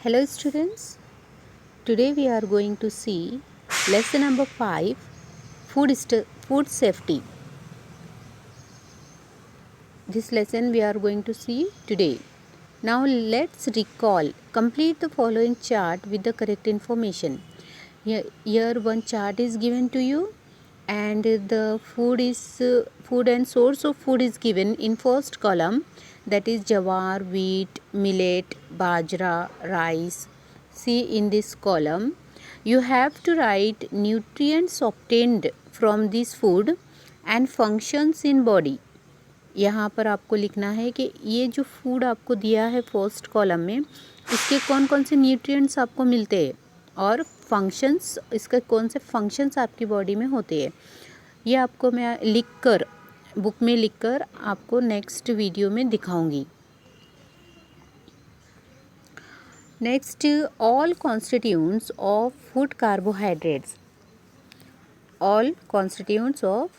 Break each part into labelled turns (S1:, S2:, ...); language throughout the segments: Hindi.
S1: Hello students, today we are going to see lesson number 5 food safety. This lesson we are going to see today. Now let's complete the following chart with the correct information. Here one chart is given to you and the food and source of food is given in first column, that is jawar, wheat, millet, bajra, rice. See in this column you have to write nutrients obtained from this food and functions in body. यहाँ पर आपको लिखना है कि ये जो फूड आपको दिया है फर्स्ट कॉलम में, इसके कौन कौन से न्यूट्रिएंट्स आपको मिलते हैं और फंक्शंस, इसके कौन से फंक्शंस आपकी बॉडी में होते हैं। ये आपको मैं बुक में लिखकर आपको नेक्स्ट वीडियो में दिखाऊंगी। Next, all constituents of food carbohydrates. All constituents of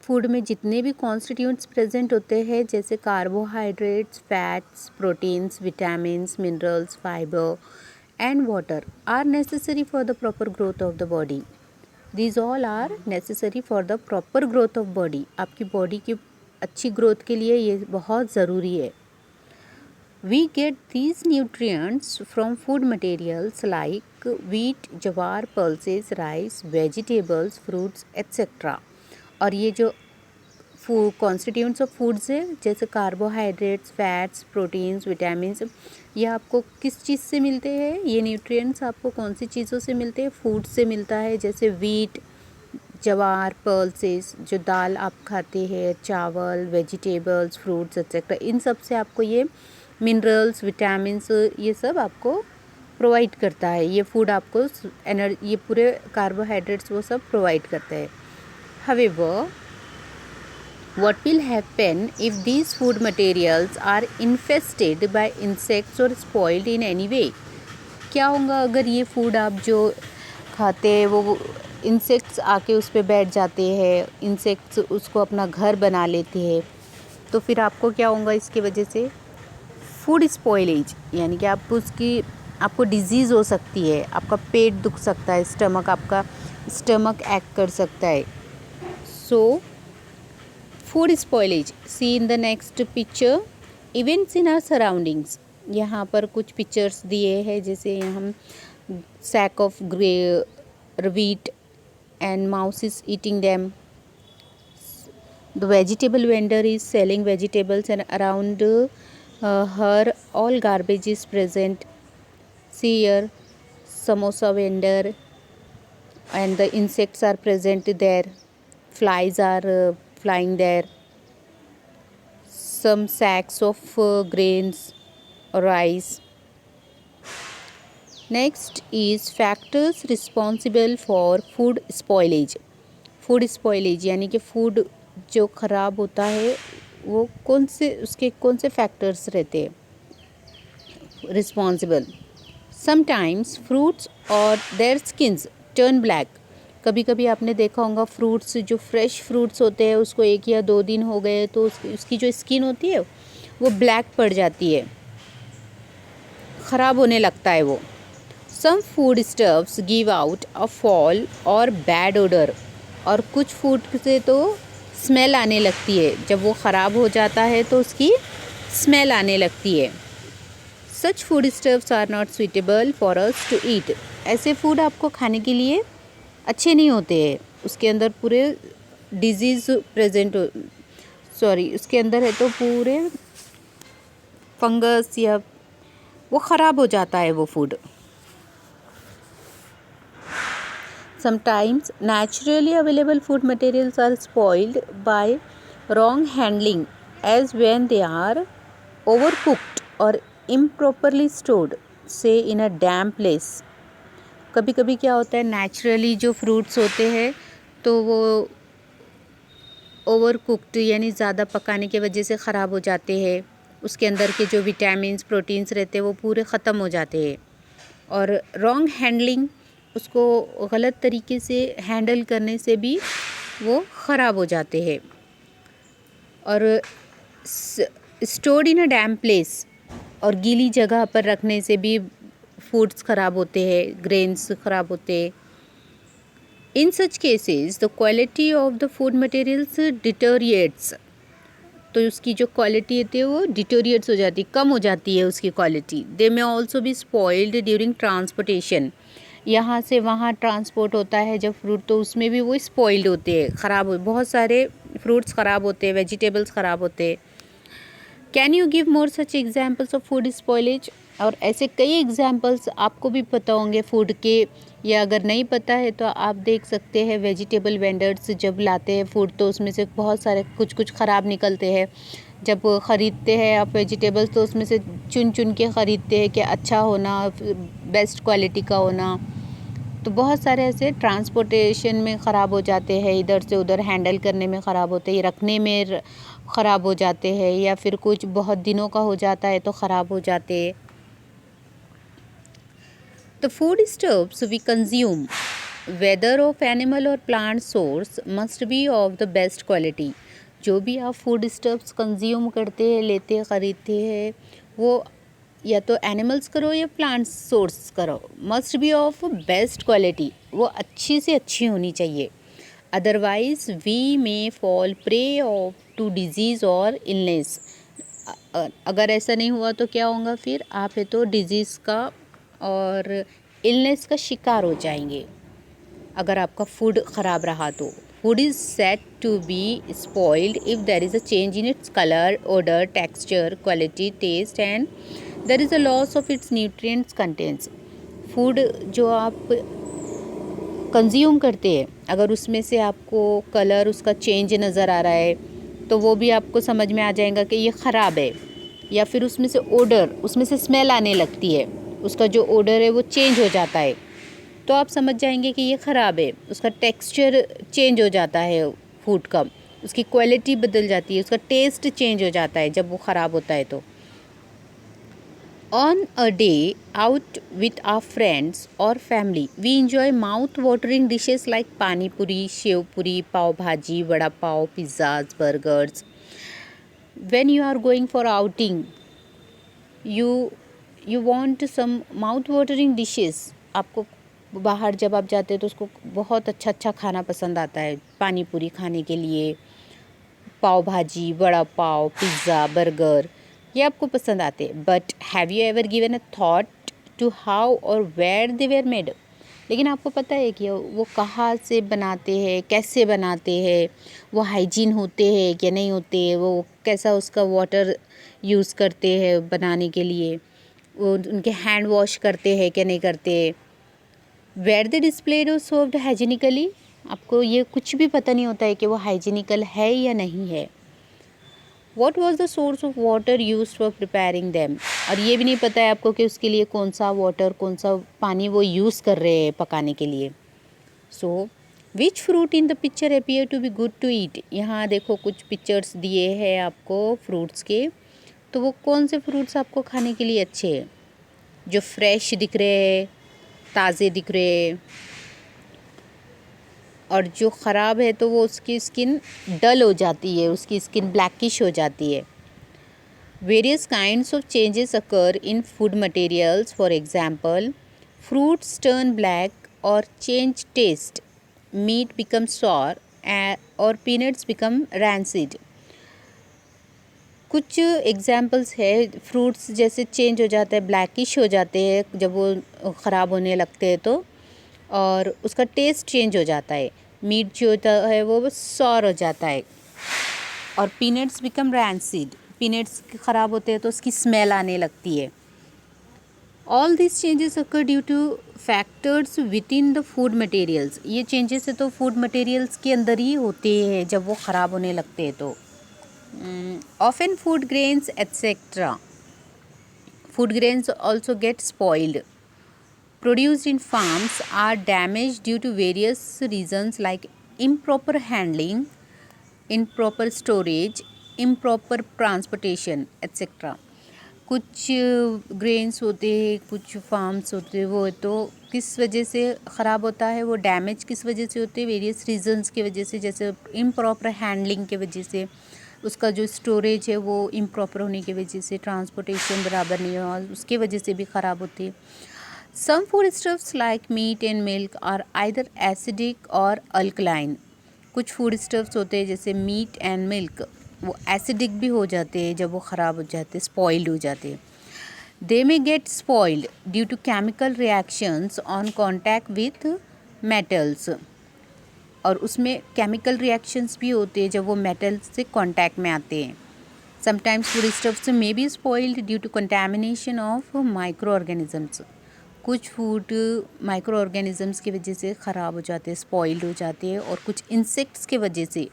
S1: food में जितने भी कॉन्स्टिट्यूएंट्स प्रेजेंट होते हैं, जैसे carbohydrates, fats, proteins, vitamins, minerals, fibre and water, are necessary for the proper growth of the body. These all are necessary for the proper growth of body. आपकी बॉडी की अच्छी ग्रोथ के लिए ये बहुत ज़रूरी है। We get these nutrients from food materials like wheat, jawar, pulses, rice, vegetables, fruits, etc. और ये जो कॉन्स्टिट्यूएंट्स ऑफ फूड्स है, जैसे कार्बोहाइड्रेट्स, फैट्स, प्रोटीन्स, विटामिन्स, ये आपको किस चीज़ से मिलते हैं? ये न्यूट्रिएंट्स आपको कौन सी चीज़ों से मिलते हैं? फूड से मिलता है, जैसे वीट, जवार, पल्सेस, जो दाल आप खाते हैं, चावल, वेजिटेबल्स, फ्रूट्स एक्सेट्रा, इन सब से आपको ये मिनरल्स, विटामिन्स, ये सब आपको प्रोवाइड करता है। ये फूड आपको ये पूरे कार्बोहाइड्रेट्स वो सब प्रोवाइड करता है। However, what will happen if these food materials are infested by insects or spoiled in any way? क्या होगा अगर ये फूड आप जो खाते हैं वो इंसेक्ट्स आके उस पर बैठ जाते हैं, इंसेक्ट्स उसको अपना घर बना लेते हैं, तो फिर आपको क्या होगा इसकी वजह से? फूड स्पॉइलेज, यानी कि आपको डिजीज़ हो सकती है, आपका पेट दुख सकता है, आपका स्टमक एक्ट कर सकता है। So, food spoilage. See in the next picture, events in our surroundings. यहाँ पर कुछ पिक्चर्स दिए हैं, जैसे हम sack of wheat and mouse is eating them. The vegetable vendor is selling vegetables and around her all garbage is present. See here, samosa vendor and the insects are present there. Flies are flying there. Some sacks of grains or rice. Next is factors responsible for food spoilage. Food spoilage यानी कि फूड जो ख़राब होता है वो उसके कौन से फैक्टर्स रहते हैं रिस्पॉन्सिबल? समटाइम्स फ्रूट्स और देयर स्किन्स टर्न ब्लैक। कभी कभी आपने देखा होगा फ्रूट्स, जो फ्रेश फ्रूट्स होते हैं, उसको 1 या 2 दिन हो गए तो उसकी जो स्किन होती है वो ब्लैक पड़ जाती है, ख़राब होने लगता है वो। Some food stuffs give out a foul और बैड ओडर, और कुछ फूड से तो स्मेल आने लगती है, जब वो ख़राब हो जाता है तो उसकी स्मेल आने लगती है। Such food stuffs are not suitable for us to eat. ऐसे फूड आपको खाने के लिए अच्छे नहीं होते हैं, उसके अंदर पूरे डिजीज़ उसके अंदर है तो पूरे फंगस या वो ख़राब हो जाता है वो food. Sometimes naturally available food materials are spoiled by wrong handling as when they are over cooked और इम्प्रॉपरली स्टोर्ड, से इन अ डैम्प प्लेस। कभी कभी क्या होता है, नेचुरली जो फ्रूट्स होते हैं तो वो ओवर कुक्ड यानी ज़्यादा पकाने की वजह से ख़राब हो जाते हैं, उसके अंदर के जो विटामिन्स, प्रोटीन्स रहते हैं वो पूरे ख़त्म हो जाते हैं। और रॉन्ग हैंडलिंग, उसको गलत तरीके से हैंडल करने से भी वो ख़राब हो जाते हैं। और stored in a damp place, और गीली जगह पर रखने से भी फूड्स ख़राब होते हैं, ग्रेन्स ख़राब होते हैं। In such cases the quality of the food materials deteriorates, तो उसकी जो क्वालिटी होती है वो डिटोरिएट्स हो जाती है, कम हो जाती है उसकी quality. They may also be spoiled during transportation, यहाँ से वहाँ ट्रांसपोर्ट होता है जब फ्रूट, तो उसमें भी वो स्पॉइल्ड होते हैं, ख़राब हो, बहुत सारे फ्रूट्स ख़राब होते हैं, वेजिटेबल्स ख़राब होते हैं। Can you give more such examples of food spoilage? और ऐसे कई एग्जाम्पल्स आपको भी पता होंगे फूड के, या अगर नहीं पता है तो आप देख सकते हैं वेजिटेबल वेंडर्स जब लाते हैं फूड तो उसमें से बहुत सारे कुछ कुछ ख़राब निकलते हैं। जब ख़रीदते हैं आप वेजिटेबल्स तो उसमें से चुन चुन के ख़रीदते हैं कि अच्छा होना, बेस्ट क्वालिटी का होना। तो बहुत सारे ऐसे ट्रांसपोर्टेशन में ख़राब हो जाते हैं, इधर से उधर हैंडल करने में ख़राब होते हैं, रखने में ख़राब हो जाते हैं, या फिर कुछ बहुत दिनों का हो जाता है तो ख़राब हो जाते हैं। The food stuffs we consume, whether of animal or plant source, must be of the best quality. जो भी आप फूड स्टफ्स कंज्यूम करते हैं, लेते हैं, ख़रीदते हैं, वो या तो एनिमल्स करो या प्लांट सोर्स करो, must be of best quality, वो अच्छी से अच्छी होनी चाहिए। Otherwise we may fall prey of to disease और इलनेस। अगर ऐसा नहीं हुआ तो क्या होगा, फिर आप है तो डिजीज़ का और इलनेस का शिकार हो जाएंगे अगर आपका फूड ख़राब रहा तो। Food is set to be spoiled if there is a change in its colour, odour, texture, quality, taste and there is a loss of its nutrients contents. Food जो आप कंज्यूम करते हैं, अगर उसमें से आपको कलर उसका चेंज नज़र आ रहा है तो वो भी आपको समझ में आ जाएगा कि ये ख़राब है। या फिर उसमें से ओडर, उसमें से स्मेल आने लगती है, उसका जो ओडर है वो चेंज हो जाता है, तो आप समझ जाएंगे कि ये ख़राब है। उसका टेक्सचर चेंज हो जाता है फूड का, उसकी क्वालिटी बदल जाती है, उसका टेस्ट चेंज हो जाता है जब वो ख़राब होता है तो। On a day out with our friends or family, we enjoy mouth-watering dishes like pani puri, shev puri, pav bhaji, vada pav, pizzas, burgers. When you are going for outing, you want some mouth-watering dishes. आपको बाहर जब आप जाते हैं तो उसको बहुत अच्छा अच्छा खाना पसंद आता है, पानी पूरी खाने के लिए, पाव भाजी, वड़ा पाव, पिज़्ज़ा, बर्गर, ये आपको पसंद आते हैं। But have you ever given a thought to how और वेयर दे वेर मेड? लेकिन आपको पता है कि वो कहाँ से बनाते हैं, कैसे बनाते हैं, वो हाइजीन होते हैं कि नहीं होते, वो कैसा उसका वाटर यूज़ करते हैं बनाने के लिए, वो उनके हैंड वॉश करते हैं कि नहीं करते, वेयर दे डिस्प्लेड और सर्व्ड हाइजीनिकली? आपको ये कुछ भी पता नहीं होता है कि वो हाइजीनिकल है या नहीं है। What was the source of water used for preparing them? और ये भी नहीं पता है आपको कि उसके लिए कौन सा वाटर, कौन सा पानी वो यूज़ कर रहे हैं पकाने के लिए। So, which fruit in the picture appear to be good to eat? यहाँ देखो कुछ पिक्चर्स दिए हैं आपको फ्रूट्स के, तो वो कौन से फ्रूट्स आपको खाने के लिए अच्छे हैं, जो फ्रेश दिख रहे हैं, ताज़े दिख रहे हैं, और जो ख़राब है तो वो उसकी स्किन डल हो जाती है, उसकी स्किन ब्लैकिश हो जाती है। Various kinds of changes occur in food materials, for example fruits turn black और change taste, meat become sour और पीनट्स बिकम रैंसिड। कुछ एग्जांपल्स है, फ्रूट्स जैसे चेंज हो जाता है, ब्लैकिश हो जाते हैं जब वो ख़राब होने लगते हैं तो, और उसका टेस्ट चेंज हो जाता है। मीट जो होता है वो सॉर हो जाता है, और पीनट्स बिकम रैंसिड, पीनट्स ख़राब होते हैं तो उसकी स्मेल आने लगती है। All this changes occur due two factors with in the food materials. ये चेंजेस है तो फूड मटेरियल्स के अंदर ही होते हैं जब वो ख़राब होने लगते हैं तो। Often food grains etcetera, food grains also get spoiled produced in farms are damaged due to various reasons like improper handling, improper storage, improper transportation, etc. कुछ ग्रेन्स होते हैं, कुछ फार्म्स होते हैं, वो तो किस वजह से ख़राब होता है, वो डैमेज किस वजह से होते हैं, वेरियस रीजंस की वजह से, जैसे इम्प्रॉपर हैंडलिंग की वजह से, उसका जो स्टोरेज है वो इम्प्रॉपर होने की वजह से, ट्रांसपोर्टेशन बराबर नहीं हुआ, उसकी वजह से भी ख़राब होती है। Some food stuffs like meat and milk are either acidic और अल्कलाइन। कुछ फूड स्टफ्स होते हैं जैसे मीट एंड मिल्क, वो एसिडिक भी हो जाते हैं जब वो ख़राब हो जाते हैं, स्पॉइल्ड हो जाते हैं। They may get spoiled due to chemical reactions on contact with metals, और उसमें केमिकल रिएक्शंस भी होते हैं जब वो मेटल्स से कांटेक्ट में आते हैं। Sometimes food stuffs may be spoiled due to contamination of micro organisms. कुछ फूड माइक्रो ऑर्गेनिजम्स की वजह से ख़राब हो जाते हैं, स्पॉइल्ड हो जाते हैं, और कुछ इंसेक्ट्स की वजह से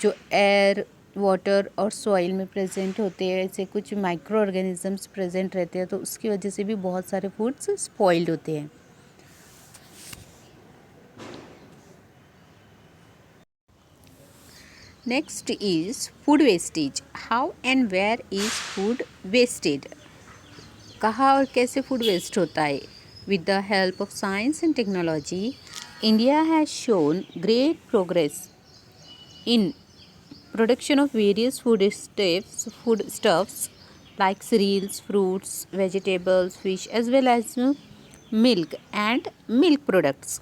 S1: जो एयर, वाटर और सॉइल में प्रेजेंट होते हैं, ऐसे कुछ माइक्रो ऑर्गेनिजम्स प्रेजेंट रहते हैं, तो उसकी वजह से भी बहुत सारे फूड्स स्पॉइल्ड होते हैं। Next is food wastage. How and where is food wasted. कहाँ और कैसे फूड वेस्ट होता है। With the help of science and technology, India has shown great progress in production of various foodstuffs like cereals, fruits, vegetables, fish, as well as milk and milk products.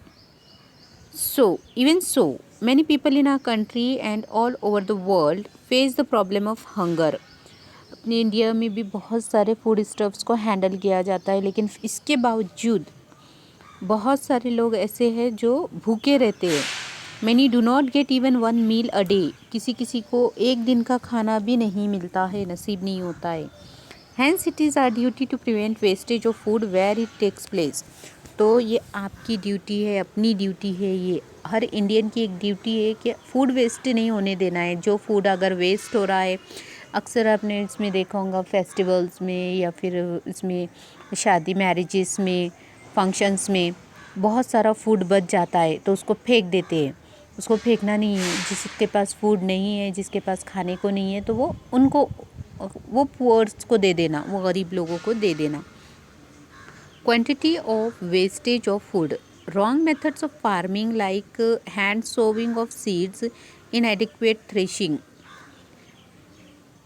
S1: Even so, many people in our country and all over the world face the problem of hunger. अपने इंडिया में भी बहुत सारे फूड स्टफ्स को हैंडल किया जाता है, लेकिन इसके बावजूद बहुत सारे लोग ऐसे हैं जो भूखे रहते हैं। Many do not get even one meal a day. किसी किसी को एक दिन का खाना भी नहीं मिलता है, नसीब नहीं होता है। Hence it is our duty to prevent wastage of food where it takes place. तो ये आपकी ड्यूटी है, अपनी ड्यूटी है, ये हर इंडियन की एक ड्यूटी है कि फूड वेस्ट नहीं होने देना है। जो फूड अगर वेस्ट हो रहा है, अक्सर आपने इसमें देखा होगा फेस्टिवल्स में या फिर इसमें शादी मैरिजेस में, फंक्शंस में बहुत सारा फूड बच जाता है तो उसको फेंक देते हैं। उसको फेंकना नहीं है। जिसके पास फूड नहीं है, जिसके पास खाने को नहीं है, तो वो पुअर्स को दे देना, वो गरीब लोगों को दे देना। Quantity of wastage of food. Wrong methods of farming like hand sowing of seeds, inadequate threshing,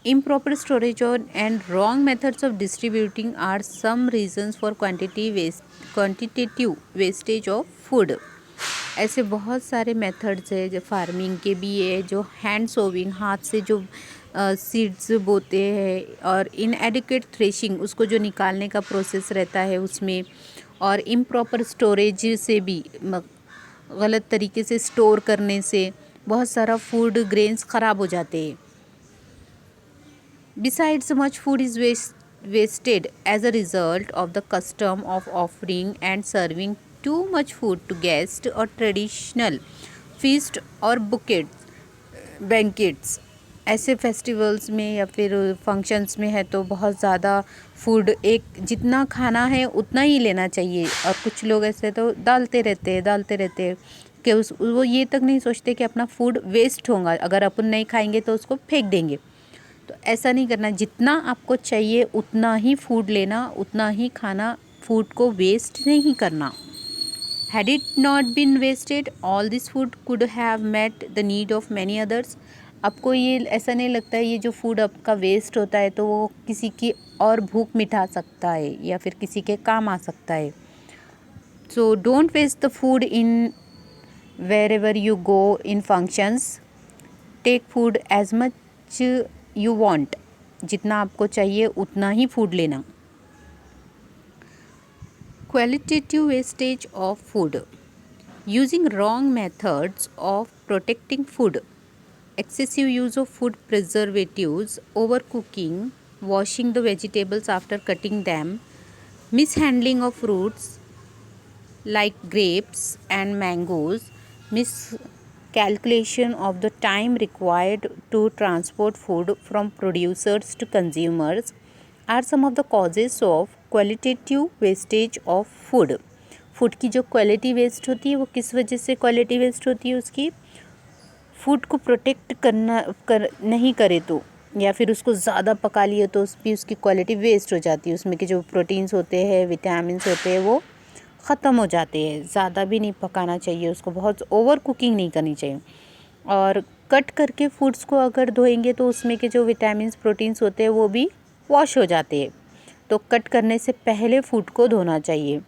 S1: improper storage and wrong methods of distributing are some reasons for quantitative wastage of food. ऐसे बहुत सारे मेथड्स है जो फार्मिंग के भी है, जो हैंड सोविंग, हाथ से जो सीड्स बोते हैं, और इनएडिक्वेट थ्रेशिंग, उसको जो निकालने का प्रोसेस रहता है उसमें, और इम्प्रॉपर स्टोरेज से भी, गलत तरीके से स्टोर करने से बहुत सारा फूड ग्रेन्स ख़राब हो जाते हैं। Besides, much food is wasted as a result of the custom of offering and serving too much food to guests or traditional feast or banquets. ऐसे फेस्टिवल्स में या फिर फंक्शंस में है तो बहुत ज़्यादा फूड, एक जितना खाना है उतना ही लेना चाहिए, और कुछ लोग ऐसे तो डालते रहते हैं कि वो ये तक नहीं सोचते कि अपना फूड वेस्ट होगा, अगर अपन नहीं खाएंगे तो उसको फेंक देंगे। तो ऐसा नहीं करना, जितना आपको चाहिए उतना ही फूड लेना, उतना ही खाना, फूड को वेस्ट नहीं करना। Had it not been wasted, all this food could have met the need of many others. आपको ये ऐसा नहीं लगता है ये जो फूड आपका वेस्ट होता है तो वो किसी की और भूख मिटा सकता है या फिर किसी के काम आ सकता है। So don't waste the food in wherever you go in functions. Take food as much you want. जितना आपको चाहिए उतना ही फूड लेना। Qualitative wastage of food. Using wrong methods of protecting food. Excessive use of food preservatives, overcooking, washing the vegetables after cutting them, mishandling of fruits like grapes and mangoes, miscalculation of the time required to transport food from producers to consumers are some of the causes of qualitative wastage of food. Food की जो क्वालिटी वेस्ट होती है वो किस वजह से क्वालिटी वेस्ट होती है, उसकी फूड को प्रोटेक्ट नहीं करे तो, या फिर उसको ज़्यादा पका लिए तो उसकी क्वालिटी वेस्ट हो जाती है। उसमें के जो प्रोटीन्स होते हैं, विटामिन्स होते हैं, वो ख़त्म हो जाते हैं। ज़्यादा भी नहीं पकाना चाहिए उसको, बहुत ओवर कुकिंग नहीं करनी चाहिए। और कट करके फूड्स को अगर धोएंगे तो उसमें के जो विटामिन्स प्रोटीन्स होते हैं वो भी वॉश हो जाते हैं। तो कट करने से पहले फूड को धोना चाहिए।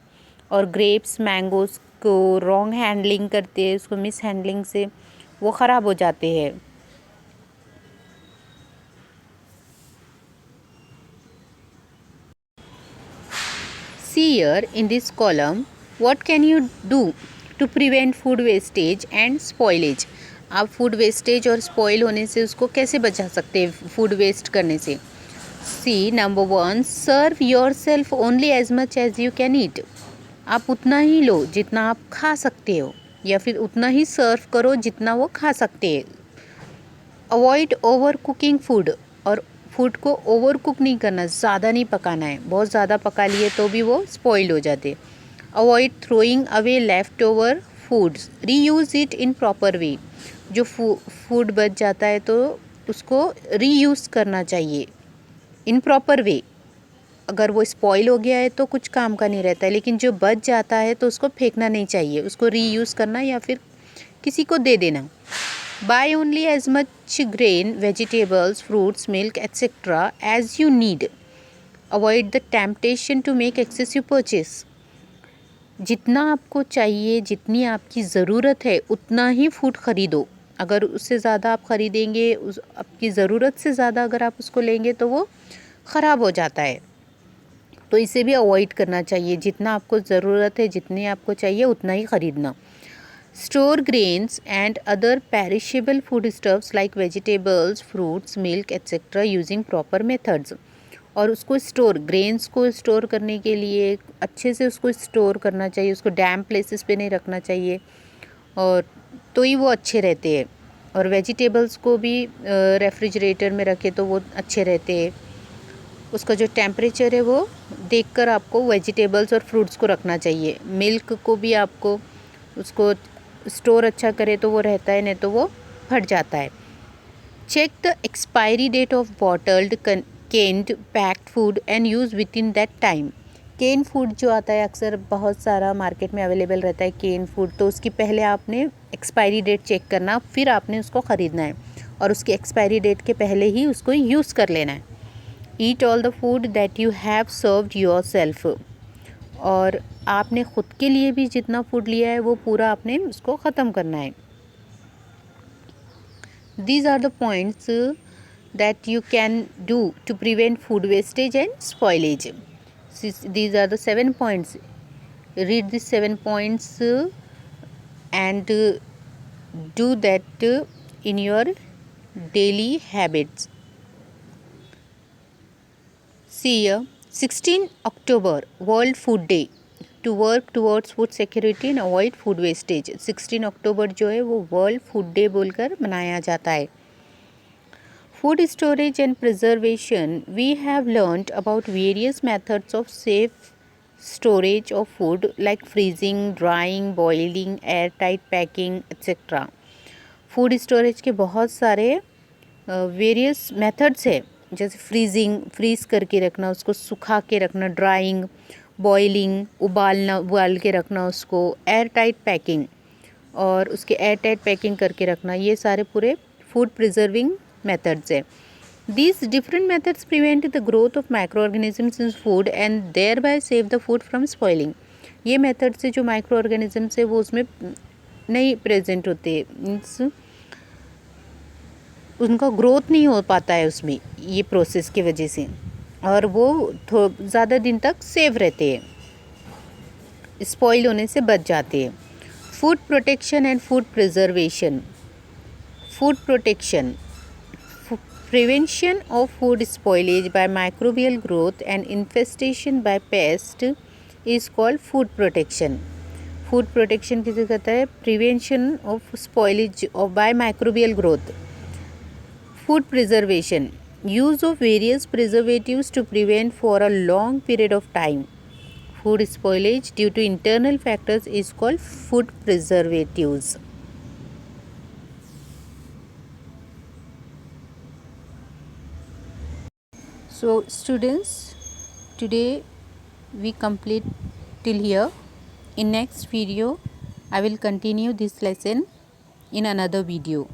S1: और ग्रेप्स मैंगोज़ को रॉन्ग हैंडलिंग करते हैं, उसको मिस हैंडलिंग से वो ख़राब हो जाते हैं। See here in this column, what can you do to prevent food wastage and spoilage? आप फूड वेस्टेज और स्पॉइल होने से उसको कैसे बचा सकते हैं, फूड वेस्ट करने से। See number 1, serve your self only as much as you can eat. आप उतना ही लो जितना आप खा सकते हो, या फिर उतना ही सर्व करो जितना वो खा सकते हैं। अवॉइड ओवर कुकिंग फूड, और फूड को ओवर कुक नहीं करना, ज़्यादा नहीं पकाना है। बहुत ज़्यादा पका लिए तो भी वो स्पॉइल हो जाते। Avoid throwing away left over foods, reuse it in proper way. जो फूड बच जाता है तो उसको रीयूज़ करना चाहिए इन प्रॉपर वे। अगर वो स्पॉइल हो गया है तो कुछ काम का नहीं रहता है, लेकिन जो बच जाता है तो उसको फेंकना नहीं चाहिए, उसको रीयूज़ करना या फिर किसी को दे देना। Buy only as much grain, vegetables, fruits, milk, etc. as you need. Avoid the temptation to make excessive purchase. जितना आपको चाहिए, जितनी आपकी ज़रूरत है उतना ही फूड ख़रीदो। अगर उससे ज़्यादा आप ख़रीदेंगे, उस आपकी ज़रूरत से ज़्यादा अगर आप उसको लेंगे तो वो ख़राब हो जाता है। तो इसे भी अवॉइड करना चाहिए। जितना आपको ज़रूरत है, जितनी आपको चाहिए उतना ही ख़रीदना। Store grains and other perishable foodstuffs like vegetables, fruits, milk, etc. using proper methods. और उसको ग्रेन्स को स्टोर करने के लिए अच्छे से उसको स्टोर करना चाहिए, उसको डैम्प प्लेसेस पे नहीं रखना चाहिए, और तो ही वो अच्छे रहते हैं। और वेजिटेबल्स को भी रेफ्रिजरेटर में रखे तो वो अच्छे रहते हैं। उसका जो टेम्परेचर है वो देखकर आपको वेजिटेबल्स और फ्रूट्स को रखना चाहिए। मिल्क को भी आपको उसको स्टोर अच्छा करे तो वो रहता है, नहीं तो वो फट जाता है। Check the expiry date of bottled canned packed food and use with in that time. Can food जो आता है अक्सर बहुत सारा मार्केट में अवेलेबल रहता है केन फूड, तो उसकी पहले आपने एक्सपायरी डेट चेक करना, फिर आपने उसको ख़रीदना है और उसकी एक्सपायरी डेट के पहले ही उसको यूज़ कर लेना है। Eat all the food that you have served your self, और आपने ख़ुद के लिए भी जितना फूड लिया है वो पूरा आपने उसको ख़त्म करना है। These are the points that you can do to prevent food wastage and spoilage. These are the 7 points. Read these 7 points and do that in your daily habits. See here, 16 October World Food Day. To work towards food security and avoid food wastage. 16 अक्टूबर जो है वो वर्ल्ड फूड डे बोलकर मनाया जाता है। Food storage and preservation, we have learned about various methods of safe storage of food like freezing, drying, boiling, air tight packing etcetera. Food storage के बहुत सारे वेरियस मेथड्स है, जैसे फ्रीजिंग, फ्रीज़ करके रखना, उसको सुखा के रखना, ड्राइंग, बॉइलिंग, उबाल के रखना उसको, एयर टाइट पैकिंग और उसके एयर टाइट पैकिंग करके रखना, ये सारे पूरे फूड प्रिजर्विंग मेथड्स है। These different methods prevent the growth of micro organisms in food and there by save the food from spoiling. ये मेथड से जो माइक्रो ऑर्गेनिजम्स है वो उसमें नहीं प्रेजेंट होते, मीन्स उनका ग्रोथ नहीं हो पाता है उसमें ये प्रोसेस की वजह से, और वो ज़्यादा दिन तक सेव रहते हैं, स्पॉइल होने से बच जाते हैं। Food protection and food preservation. Food protection, prevention of food spoilage by microbial growth and infestation by pest is called food protection. Food protection किसे कहता है? Prevention of spoilage by microbial growth. Food preservation, use of various preservatives to prevent for a long period of time food spoilage due to internal factors is called food preservatives. So students, today we complete till here. In next video I will continue this lesson in another video.